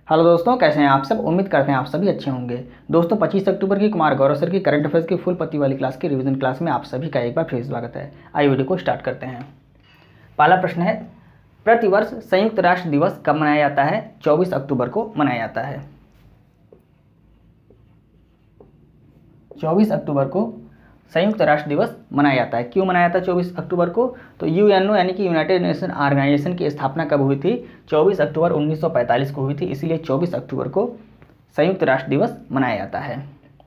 Hello दोस्तों, कैसे हैं आप सब। उम्मीद करते हैं आप सभी अच्छे होंगे। दोस्तों 25 अक्टूबर की कुमार गौरव सर की करंट अफेयर्स की फुल पत्ती वाली क्लास की रिवीजन क्लास में आप सभी का एक बार फिर स्वागत है। आइए वीडियो को स्टार्ट करते हैं। पहला प्रश्न है, प्रतिवर्ष संयुक्त राष्ट्र दिवस कब मनाया जाता है? 24 अक्टूबर को मनाया जाता है। 24 अक्टूबर को संयुक्त राष्ट्र दिवस मनाया जाता है। क्यों मनाया जाता है 24 अक्टूबर को? तो यूएनओ यानी कि यूनाइटेड नेशन ऑर्गेनाइजेशन की स्थापना कब हुई थी? 24 अक्टूबर 1945 को हुई थी, इसीलिए 24 अक्टूबर को संयुक्त राष्ट्र दिवस मनाया जाता है।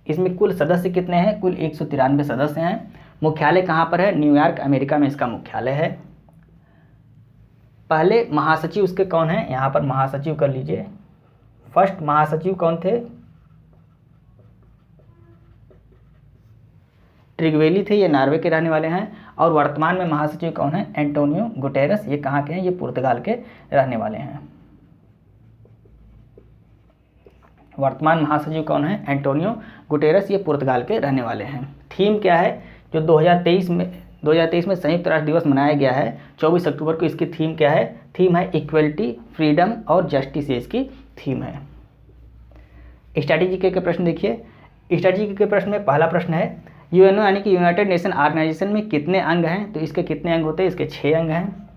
इसमें कुल सदस्य कितने हैं? कुल 193 सदस्य हैं। मुख्यालय कहाँ पर है? न्यूयॉर्क, अमेरिका में इसका मुख्यालय है। पहले महासचिव उसके कौन है? यहाँ पर महासचिव कर लीजिए। फर्स्ट महासचिव कौन थे? ट्रिगवेली थे, ये नॉर्वे के रहने वाले हैं। और वर्तमान में महासचिव कौन है? एंटोनियो गुटेरस, ये कहाँ के हैं? ये पुर्तगाल के रहने वाले हैं। वर्तमान महासचिव कौन है? एंटोनियो गुटेरस, ये पुर्तगाल के रहने वाले हैं। थीम क्या है जो 2023 में संयुक्त राष्ट्र दिवस मनाया गया है 24 अक्टूबर को? इसकी थीम क्या है? थीम है इक्वलिटी, फ्रीडम और जस्टिस, इसकी थीम है। स्ट्रैटेजी के प्रश्न देखिए। स्ट्रैटेजी के प्रश्न में पहला प्रश्न है, यूएनओ यानी कि यूनाइटेड नेशन ऑर्गेनाइजेशन में कितने अंग हैं? तो इसके कितने अंग होते हैं? इसके 6 अंग हैं।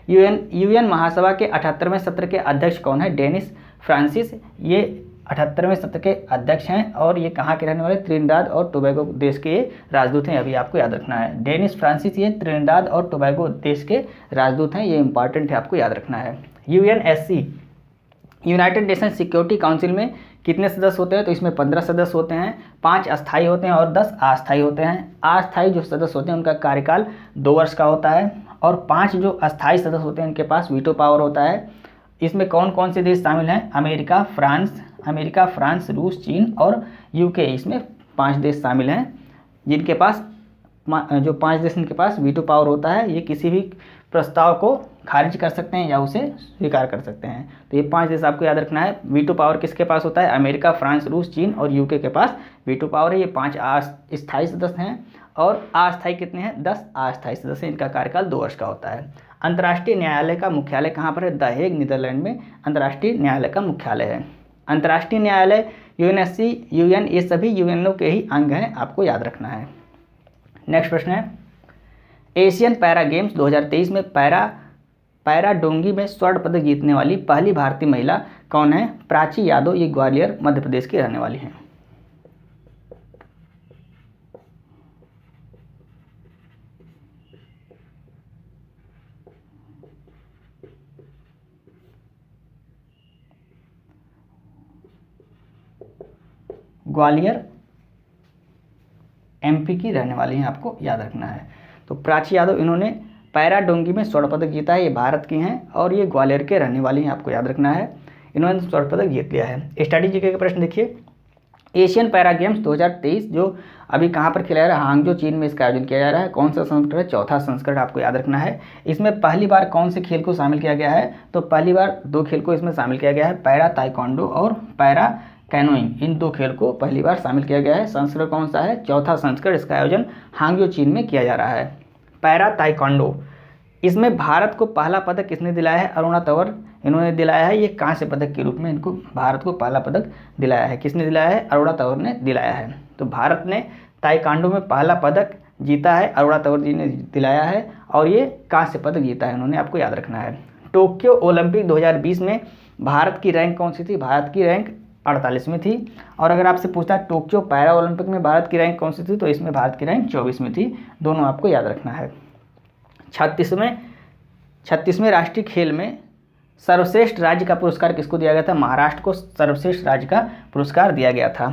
यूएन महासभा के 78वें सत्र के अध्यक्ष कौन है? डेनिस फ्रांसिस, ये 78वें सत्र के अध्यक्ष हैं और ये कहाँ के रहने वाले? त्रिनिदाद और टोबैगो देश के राजदूत हैं। अभी आपको याद रखना है, डेनिस फ्रांसिस ये त्रिनिदाद और टोबैगो देश के राजदूत हैं। ये इंपॉर्टेंट है, आपको याद रखना है। UNSC United nation security council में कितने सदस्य होते हैं? तो इसमें 15 सदस्य होते हैं। 5 अस्थायी होते हैं और 10 अस्थायी होते हैं। अस्थायी जो सदस्य होते हैं उनका कार्यकाल 2 वर्ष का होता है और 5 जो अस्थायी सदस्य होते हैं उनके पास वीटो पावर होता है। इसमें कौन कौन से देश शामिल हैं? अमेरिका, फ्रांस, रूस, चीन और यूके, इसमें 5 देश शामिल हैं जिनके पास जो 5 देश इनके पास वीटो पावर होता है। ये किसी भी प्रस्ताव को खारिज कर सकते हैं या उसे स्वीकार कर सकते हैं। तो ये 5 देश आपको याद रखना है। वीटो पावर किसके पास होता है? अमेरिका, फ्रांस, रूस, चीन और यूके के पास वीटो पावर है। ये 5 स्थायी सदस्य हैं और अस्थायी कितने हैं? 10 अस्थायी सदस्य। इनका कार्यकाल 2 वर्ष का होता है। अंतर्राष्ट्रीय न्यायालय का मुख्यालय कहाँ पर है? द हेग, नीदरलैंड में अंतर्राष्ट्रीय न्यायालय का मुख्यालय है। अंतर्राष्ट्रीय न्यायालय, यूएनएससी, यूएन, ये सभी यूएनओ के ही अंग हैं, आपको याद रखना है। नेक्स्ट प्रश्न है, एशियन पैरा गेम्स 2023 में पैरा डोंगी में स्वर्ण पदक जीतने वाली पहली भारतीय महिला कौन है? प्राची यादव, ये ग्वालियर मध्य प्रदेश की रहने वाली हैं। ग्वालियर एमपी की रहने वाली हैं, आपको याद रखना है। तो प्राची यादव, इन्होंने पैरा डोंगी में स्वर्ण पदक जीता है। ये भारत की हैं और ये ग्वालियर के रहने वाली हैं, आपको याद रखना है। इन्होंने स्वर्ण पदक जीत लिया है। स्ट्रैटेजी के प्रश्न देखिए। एशियन पैरा गेम्स 2023 जो अभी कहाँ पर खेला जा रहा है? हांगजो, चीन में इसका आयोजन किया जा रहा है। कौन सा संस्करण है? 4था संस्करण, आपको याद रखना है। इसमें पहली बार कौन से खेल को शामिल किया गया है? तो पहली बार 2 खेल को इसमें शामिल किया गया है, पैरा ताइक्वांडो और पैरा कैनोइंग। इन 2 खेल को पहली बार शामिल किया गया है। संस्करण कौन सा है? 4था संस्करण। इसका आयोजन हांगजो, चीन में किया जा रहा है। पैरा ताइक्वांडो, इसमें भारत को पहला पदक किसने दिलाया है? अरुणा तंवर, इन्होंने दिलाया है। ये कांस्य पदक के रूप में इनको भारत को पहला पदक दिलाया है। किसने दिलाया है? अरुणा तंवर ने दिलाया है। तो भारत ने ताइक्वांडो में पहला पदक जीता है, अरुणा तंवर जी ने दिलाया है और ये कांस्य पदक जीता है उन्होंने, आपको याद रखना है। टोक्यो ओलंपिक 2020 में भारत की रैंक कौन सी थी? भारत की रैंक 48वीं थी। और अगर आपसे पूछता है टोक्यो पैरा ओलंपिक में भारत की रैंक कौन सी थी? तो इसमें भारत की रैंक 24वीं थी। दोनों आपको याद रखना है। 36वें राष्ट्रीय खेल में सर्वश्रेष्ठ राज्य का पुरस्कार किसको दिया गया था? महाराष्ट्र को सर्वश्रेष्ठ राज्य का पुरस्कार दिया गया था।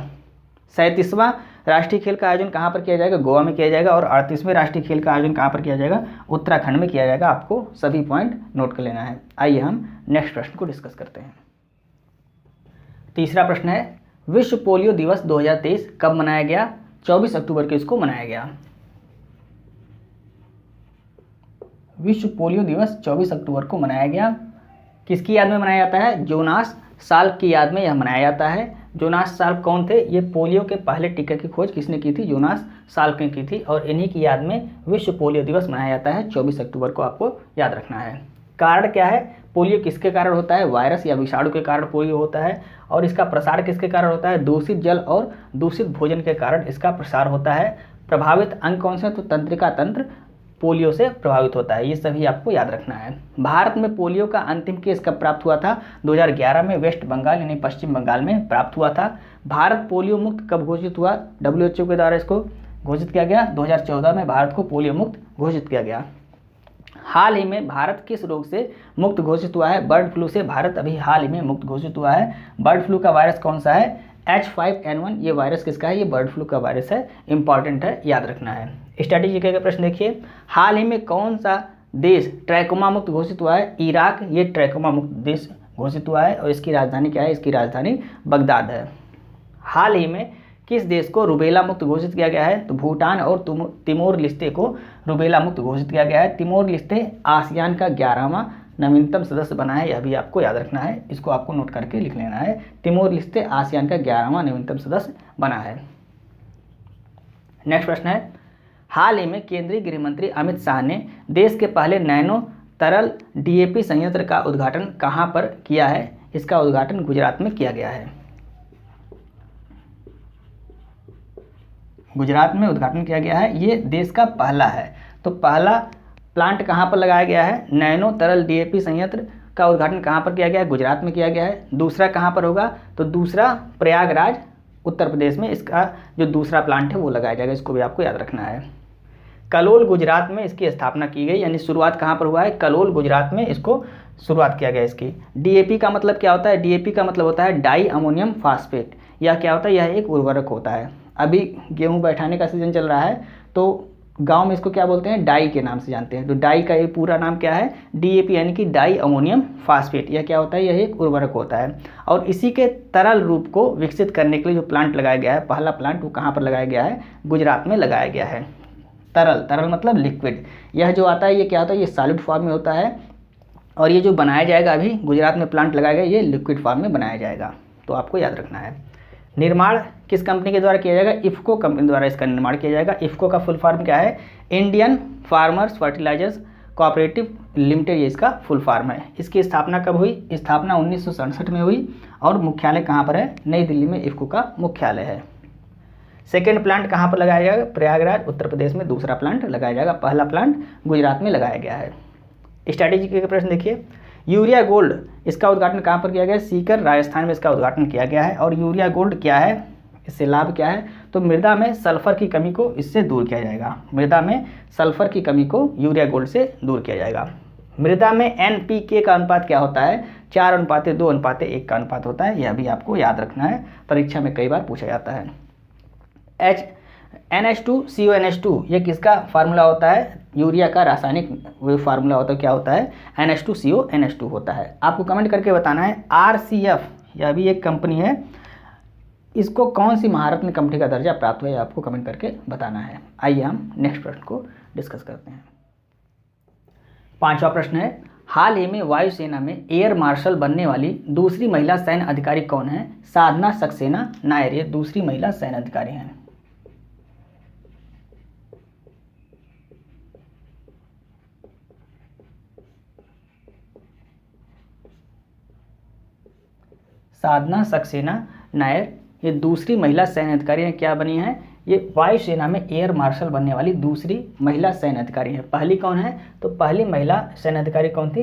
37वां राष्ट्रीय खेल का आयोजन कहाँ पर किया जाएगा? गोवा में किया जाएगा। और 38वें राष्ट्रीय खेल का आयोजन कहाँ पर किया जाएगा? उत्तराखंड में किया जाएगा। आपको सभी पॉइंट नोट कर लेना है। आइए हम नेक्स्ट प्रश्न को डिस्कस करते हैं। तीसरा प्रश्न है, विश्व पोलियो दिवस 2023 कब मनाया गया? 24 अक्टूबर को इसको मनाया गया। विश्व पोलियो दिवस 24 अक्टूबर को मनाया गया। किसकी याद में मनाया जाता है? जोनास साल्क की याद में यह मनाया जाता है। जोनास साल्क कौन थे? ये पोलियो के पहले टीके की खोज किसने की थी? जोनास साल्क ने की थी और इन्हीं की याद में विश्व पोलियो दिवस मनाया जाता है 24 अक्टूबर को, आपको याद रखना है। कारण क्या है? पोलियो किसके कारण होता है? वायरस या विषाणु के कारण पोलियो होता है। और इसका प्रसार किसके कारण होता है? दूषित जल और दूषित भोजन के कारण इसका प्रसार होता है। प्रभावित अंग कौन से? तो तंत्रिका तंत्र पोलियो से प्रभावित होता है। ये सभी आपको याद रखना है। भारत में पोलियो का अंतिम केस कब प्राप्त हुआ था? 2011 में वेस्ट बंगाल यानी पश्चिम बंगाल में प्राप्त हुआ था। भारत पोलियो मुक्त कब घोषित हुआ? WHO के द्वारा इसको घोषित किया गया। 2014 में भारत को पोलियो मुक्त घोषित किया गया। हाल ही में भारत किस रोग से मुक्त घोषित हुआ है? बर्ड फ्लू से भारत अभी हाल ही में मुक्त घोषित हुआ है। बर्ड फ्लू का वायरस कौन सा है? H5N1। ये वायरस किसका है? ये बर्ड फ्लू का वायरस है। इंपॉर्टेंट है, याद रखना है। स्ट्रैटेजी का प्रश्न देखिए, हाल ही में कौन सा देश ट्रैकोमा मुक्त घोषित हुआ है? इराक ये ट्रैकोमा मुक्त देश घोषित हुआ है। और इसकी राजधानी क्या है? इसकी राजधानी बगदाद है। हाल ही में किस देश को रुबेला मुक्त घोषित किया गया है? तो भूटान और तिमोर लिस्ते को रुबेला मुक्त घोषित किया गया है। तिमोर लिस्ते आसियान का 11वां नवीनतम सदस्य बना है। यह भी आपको याद रखना है, इसको आपको नोट करके लिख लेना है। तिमोर लिस्ते आसियान का 11वां नवीनतम सदस्य बना है। नेक्स्ट प्रश्न है, हाल ही में केंद्रीय गृह मंत्री अमित शाह ने देश के पहले नैनो तरल DAP संयंत्र का उद्घाटन कहां पर किया है? इसका उद्घाटन गुजरात में किया गया है। गुजरात में उद्घाटन किया गया है। ये देश का पहला है। तो पहला प्लांट कहाँ पर लगाया गया है? नैनो तरल DAP संयंत्र का उद्घाटन कहाँ पर किया गया है? गुजरात में किया गया है। दूसरा कहाँ पर होगा? तो दूसरा प्रयागराज उत्तर प्रदेश में इसका जो दूसरा प्लांट है वो लगाया जाएगा। इसको भी आपको याद रखना है। कलोल गुजरात में इसकी स्थापना की गई, यानी शुरुआत कहाँ पर हुआ है? कलोल गुजरात में इसको शुरुआत किया गया इसकी। DAP का मतलब क्या होता है? DAP का मतलब होता है डाई अमोनियम फास्फेट। यह क्या होता है? यह एक उर्वरक होता है। अभी गेहूं बैठाने का सीजन चल रहा है तो गांव में इसको क्या बोलते हैं? डाई के नाम से जानते हैं। तो डाई का ये पूरा नाम क्या है? DAP यानी कि डाई अमोनियम फास्फेट। यह क्या होता है? यह एक उर्वरक होता है। और इसी के तरल रूप को विकसित करने के लिए जो प्लांट लगाया गया है, पहला प्लांट, वो कहाँ पर लगाया गया है? गुजरात में लगाया गया है। तरल मतलब लिक्विड। यह जो आता है ये क्या होता है? ये सॉलिड फॉर्म में होता है। और ये जो बनाया जाएगा, अभी गुजरात में प्लांट लगाया गया, ये लिक्विड फॉर्म में बनाया जाएगा। तो आपको याद रखना है। निर्माण किस कंपनी के द्वारा किया जाएगा? इफ्को कंपनी द्वारा इसका निर्माण किया जाएगा। इफ्को का फुल फॉर्म क्या है? Indian farmers fertilizers cooperative limited, ये इसका फुल फॉर्म है। इसकी स्थापना कब हुई? स्थापना 1967 में हुई। और मुख्यालय कहाँ पर है? नई दिल्ली में इफ्को का मुख्यालय है। सेकेंड प्लांट कहाँ पर लगाया जाएगा? प्रयागराज उत्तर प्रदेश में दूसरा प्लांट लगाया जाएगा। पहला प्लांट गुजरात में लगाया गया है। स्ट्रैटेजी के प्रश्न देखिए, यूरिया गोल्ड इसका उद्घाटन कहाँ पर किया गया है? सीकर राजस्थान में इसका उद्घाटन किया गया है। और यूरिया गोल्ड क्या है? इससे लाभ क्या है? तो मृदा में सल्फर की कमी को इससे दूर किया जाएगा। मृदा में सल्फर की कमी को यूरिया गोल्ड से दूर किया जाएगा। मृदा में NPK का अनुपात क्या होता है? 4:2:1 का अनुपात होता है। यह भी आपको याद रखना है, परीक्षा में कई बार पूछा जाता है। NH2CONH2 ये किसका फार्मूला होता है? यूरिया का रासायनिक वो फार्मूला होता है। क्या होता है? NH2CONH2 होता है। आपको कमेंट करके बताना है। RCF यह भी एक कंपनी है, इसको कौन सी महारत्न कंपनी का दर्जा प्राप्त हुआ है? आपको कमेंट करके बताना है। आइए हम नेक्स्ट प्रश्न को डिस्कस करते हैं। 5वां प्रश्न है, हाल ही में वायुसेना में एयर मार्शल बनने वाली दूसरी महिला सैन्य अधिकारी कौन है? साधना सक्सेना नायर ये दूसरी महिला सैन्य अधिकारी हैं। साधना सक्सेना नायर ये दूसरी महिला सैन्य अधिकारी हैं। क्या बनी हैं? ये वायुसेना में एयर मार्शल बनने वाली दूसरी महिला सैन्य अधिकारी हैं। पहली कौन है? तो पहली महिला सैन्य अधिकारी कौन थी?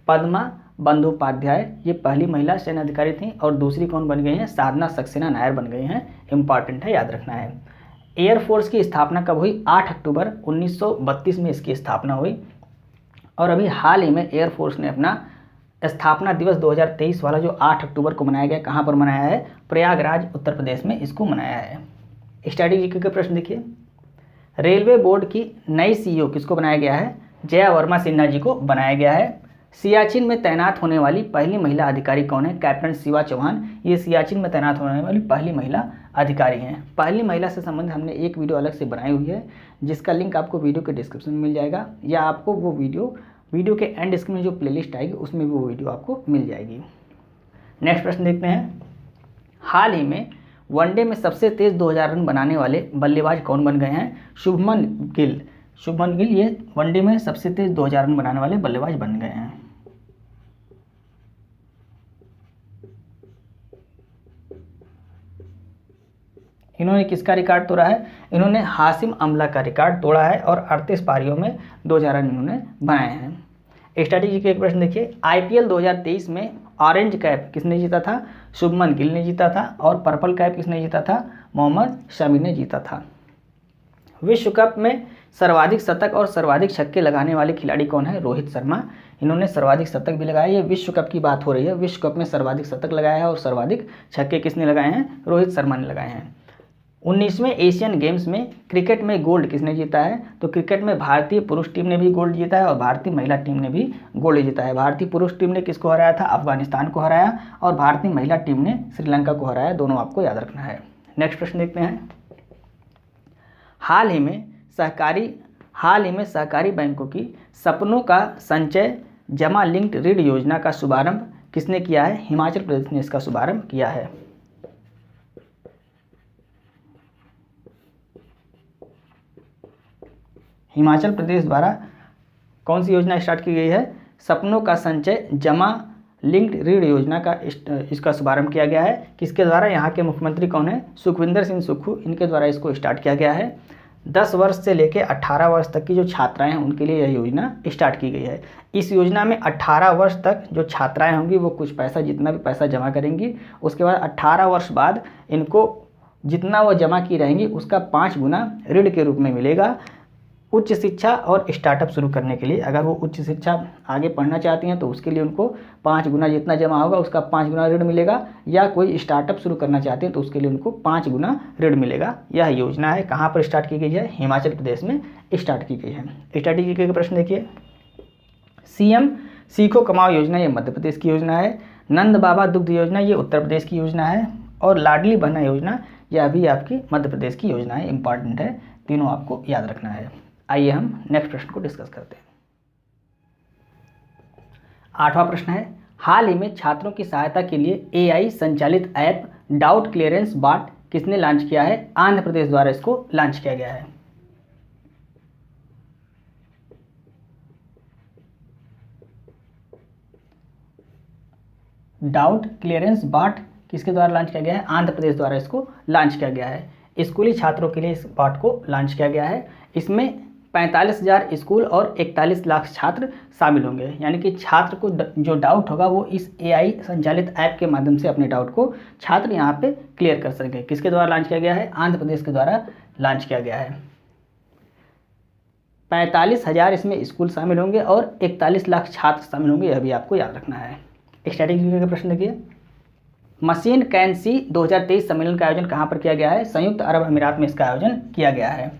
पद्मा बंदोपाध्याय ये पहली महिला सैन्य अधिकारी थी। और दूसरी कौन बन गई हैं? साधना सक्सेना नायर बन गई हैं। इंपॉर्टेंट है, याद रखना है। एयरफोर्स की स्थापना कब हुई? 8 अक्टूबर 1932 में इसकी स्थापना हुई। और अभी हाल ही में एयरफोर्स ने अपना स्थापना दिवस 2023 वाला जो 8 अक्टूबर को मनाया गया, कहाँ पर मनाया है? प्रयागराज उत्तर प्रदेश में इसको मनाया है। स्ट्रैटेजी के प्रश्न देखिए, रेलवे बोर्ड की नई CEO किसको बनाया गया है? जया वर्मा सिन्हा जी को बनाया गया है। सियाचिन में तैनात होने वाली पहली महिला अधिकारी कौन है? कैप्टन शिवा चौहान ये सियाचिन में तैनात होने वाली पहली महिला अधिकारी हैं। पहली महिला से संबंधित हमने एक वीडियो अलग से बनाई हुई है, जिसका लिंक आपको वीडियो के डिस्क्रिप्शन में मिल जाएगा, या आपको वो वीडियो के एंड स्क्रीन में जो प्लेलिस्ट आएगी उसमें भी वो वीडियो आपको मिल जाएगी। नेक्स्ट प्रश्न देखते हैं, हाल ही में वनडे में सबसे तेज 2000 रन बनाने वाले बल्लेबाज कौन बन गए हैं? शुभमन गिल। शुभमन गिल ये वनडे में सबसे तेज 2000 रन बनाने वाले बल्लेबाज बन गए हैं। इन्होंने किसका रिकॉर्ड तोड़ा है? इन्होंने हाशिम अमला का रिकॉर्ड तोड़ा है और 38 पारियों में 2000 रन इन्होंने बनाए हैं। स्ट्रैटेजी के एक प्रश्न देखिए, IPL 2023 में ऑरेंज कैप किसने जीता था? शुभमन गिल ने जीता था। और पर्पल कैप किसने जीता था? मोहम्मद शमी ने जीता था। विश्व कप में सर्वाधिक शतक और सर्वाधिक छक्के लगाने वाले खिलाड़ी कौन है? रोहित शर्मा। इन्होंने सर्वाधिक शतक भी लगाए। ये विश्व कप की बात हो रही है, विश्व कप में सर्वाधिक शतक लगाया है और सर्वाधिक छक्के किसने लगाए हैं? रोहित शर्मा ने लगाए हैं। 19वें एशियन गेम्स में क्रिकेट में गोल्ड किसने जीता है? तो क्रिकेट में भारतीय पुरुष टीम ने भी गोल्ड जीता है और भारतीय महिला टीम ने भी गोल्ड जीता है। भारतीय पुरुष टीम ने किसको हराया था? अफगानिस्तान को हराया। और भारतीय महिला टीम ने श्रीलंका को हराया। दोनों आपको याद रखना है। नेक्स्ट प्रश्न देखते हैं, हाल ही में सहकारी बैंकों की सपनों का संचय जमा लिंक्ड ऋण योजना का शुभारंभ किसने किया है? हिमाचल प्रदेश ने इसका शुभारंभ किया है। हिमाचल प्रदेश द्वारा कौन सी योजना स्टार्ट की गई है? सपनों का संचय जमा लिंक्ड ऋण योजना का इसका शुभारंभ किया गया है। किसके द्वारा? यहाँ के मुख्यमंत्री कौन है? सुखविंदर सिंह सुक्खू, इनके द्वारा इसको स्टार्ट किया गया है। 10 वर्ष से लेकर 18 वर्ष तक की जो छात्राएं हैं उनके लिए यह योजना स्टार्ट की गई है। इस योजना में 18 वर्ष तक जो छात्राएं होंगी वो कुछ पैसा, जितना भी पैसा जमा करेंगी, उसके बाद 18 वर्ष बाद इनको जितना वो जमा की रहेंगी उसका 5 गुना ऋण के रूप में मिलेगा। उच्च शिक्षा और स्टार्टअप शुरू करने के लिए, अगर वो उच्च शिक्षा आगे पढ़ना चाहती हैं तो उसके लिए उनको 5 गुना जितना जमा होगा उसका 5 गुना ऋण मिलेगा, या कोई स्टार्टअप शुरू करना चाहते हैं तो उसके लिए उनको 5 गुना ऋण मिलेगा। यह योजना है, कहाँ पर स्टार्ट की गई है? हिमाचल प्रदेश में स्टार्ट की गई है। स्ट्रैटेजी के प्रश्न देखिए, CM सीखो कमाओ योजना ये मध्य प्रदेश की योजना है। नंद बाबा दुग्ध योजना ये उत्तर प्रदेश की योजना है। और लाडली बहना योजना यह भी आपकी मध्य प्रदेश की योजना है। इंपॉर्टेंट है, तीनों आपको याद रखना है। आइए हम नेक्स्ट प्रश्न को डिस्कस करते हैं। 8वां प्रश्न है, हाल ही में छात्रों की सहायता के लिए AI संचालित ऐप डाउट क्लियरेंस बॉट किसने लॉन्च किया है? आंध्र प्रदेश द्वारा इसको लॉन्च किया गया है। डाउट क्लियरेंस बॉट किसके द्वारा लॉन्च किया गया है? आंध्र प्रदेश द्वारा इसको लॉन्च किया गया है। स्कूली छात्रों के लिए इस बॉट को लॉन्च किया गया है। इसमें 45,000 स्कूल और 41 लाख छात्र शामिल होंगे। यानी कि छात्र को जो डाउट होगा वो इस AI संचालित ऐप के माध्यम से अपने डाउट को छात्र यहाँ पे क्लियर कर सकेंगे। किसके द्वारा लॉन्च किया गया है? आंध्र प्रदेश के द्वारा लॉन्च किया गया है। 45,000 इसमें स्कूल शामिल होंगे और 41 लाख छात्र शामिल होंगे, यह भी आपको याद रखना है। स्ट्रैटेजी का प्रश्न देखिए, मशीन कैन सी 2023 सम्मेलन का आयोजन कहाँ पर किया गया है? संयुक्त अरब अमीरात में इसका आयोजन किया गया है।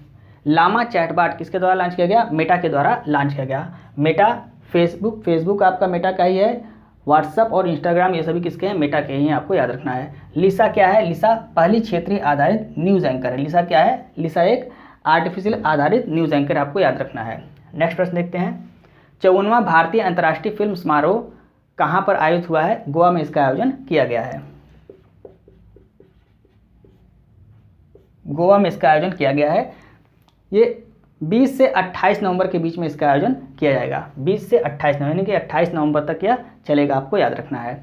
लामा चैटबॉट किसके द्वारा लॉन्च किया गया? मेटा के द्वारा लॉन्च किया गया। मेटा फेसबुक आपका मेटा का ही है। व्हाट्सअप और इंस्टाग्राम ये सभी किसके हैं? मेटा के ही हैं, आपको याद रखना है। लिसा क्या है? लिसा पहली क्षेत्रीय आधारित न्यूज़ एंकर है। लिसा क्या है? लिसा एक आर्टिफिशियल आधारित न्यूज़ एंकर, आपको याद रखना है। नेक्स्ट प्रश्न देखते हैं, 54वां भारतीय अंतर्राष्ट्रीय फिल्म समारोह कहाँ पर आयोजित हुआ है? गोवा में इसका आयोजन किया गया है। गोवा में इसका आयोजन किया गया है। ये 20 से 28 नवंबर के बीच में इसका आयोजन किया जाएगा। 20 से 28 नवंबर, यानी कि 28 नवंबर तक यह चलेगा, आपको याद रखना है।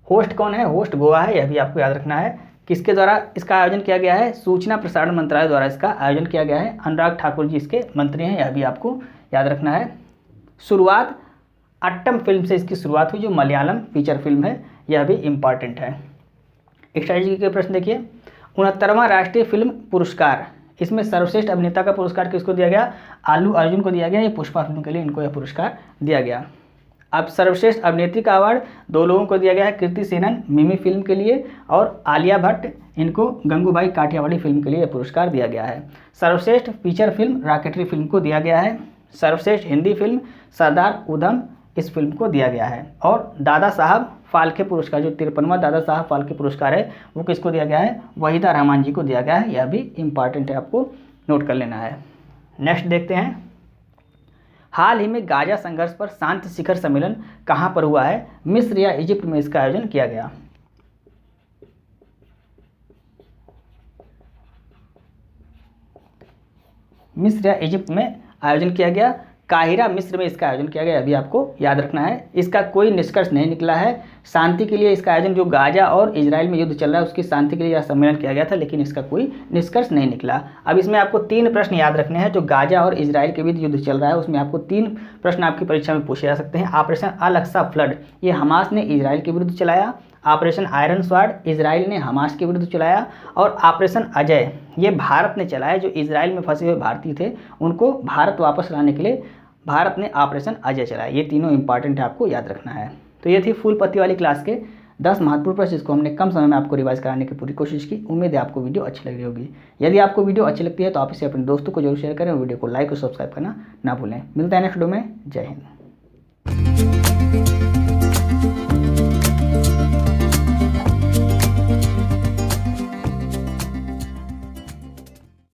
होस्ट कौन है? होस्ट गोवा है, यह भी आपको याद रखना है। किसके द्वारा इसका आयोजन किया गया है? सूचना प्रसारण मंत्रालय द्वारा इसका आयोजन किया गया है। अनुराग ठाकुर जी इसके मंत्री हैं, यह भी आपको याद रखना है। शुरुआत अट्टम फिल्म से इसकी शुरुआत हुई, जो मलयालम फीचर फिल्म है, यह भी इम्पॉर्टेंट है। स्ट्रैटेजी के प्रश्न देखिए, 69वां राष्ट्रीय फिल्म पुरस्कार, इसमें सर्वश्रेष्ठ अभिनेता का पुरस्कार किसको दिया गया? आलू अर्जुन को दिया गया। ये पुष्पा फिल्म के लिए इनको यह पुरस्कार दिया गया। अब सर्वश्रेष्ठ अभिनेत्री का अवार्ड 2 लोगों को दिया गया है, कृति सेनन मिमी फिल्म के लिए और आलिया भट्ट, इनको गंगूबाई काठियावाड़ी फिल्म के लिए पुरस्कार दिया गया है। सर्वश्रेष्ठ फीचर फिल्म रॉकेटरी फिल्म को दिया गया है। सर्वश्रेष्ठ हिंदी फिल्म सरदार उधम इस फिल्म को दिया गया है। और दादा साहब फाल्के पुरस्कार, जो 53वां दादा साहब फाल्के पुरस्कार है, वो किसको दिया गया है? वहीदा रहमान जी को दिया गया है। यह भी इम्पॉर्टेंट है, आपको नोट कर लेना है। नेक्स्ट देखते हैं, हाल ही में गाजा संघर्ष पर शांति शिखर सम्मेलन कहाँ पर हुआ है? मिस्र या इजिप्ट में इसका आयोजन किया गया। मिस्र या इजिप्ट में आयोजन किया गया। काहिरा मिस्र में इसका आयोजन किया गया, अभी आपको याद रखना है। इसका कोई निष्कर्ष नहीं निकला है। शांति के लिए इसका आयोजन, जो गाजा और इजराइल में युद्ध चल रहा है उसकी शांति के लिए यह सम्मेलन किया गया था, लेकिन इसका कोई निष्कर्ष नहीं निकला। अब इसमें आपको 3 प्रश्न याद रखने हैं। जो गाजा और इजराइल के बीच युद्ध चल रहा है उसमें आपको 3 प्रश्न आपकी परीक्षा में पूछे जा सकते हैं। ऑपरेशन अल अक्सा फ्लड, ये हमास ने इजराइल के विरुद्ध चलाया। ऑपरेशन आयरन स्वॉर्ड, इजराइल ने हमास के विरुद्ध चलाया। और ऑपरेशन अजय, ये भारत ने चलाया। जो इजराइल में फंसे हुए भारतीय थे उनको भारत वापस लाने के लिए भारत ने ऑपरेशन अजय चलाया। ये तीनों इंपॉर्टेंट है, आपको याद रखना है। तो ये थी फुल पत्ती वाली क्लास के 10 महत्वपूर्ण प्रश्न, जिसको हमने कम समय में आपको रिवाइज कराने की पूरी कोशिश की। उम्मीद है आपको वीडियो अच्छी लग रही होगी। यदि आपको वीडियो अच्छी लगती है तो आप इसे अपने दोस्तों को जरूर शेयर करें और वीडियो को लाइक और सब्सक्राइब करना ना भूलें। मिलते हैं नेक्स्ट वीडियो में। जय हिंद।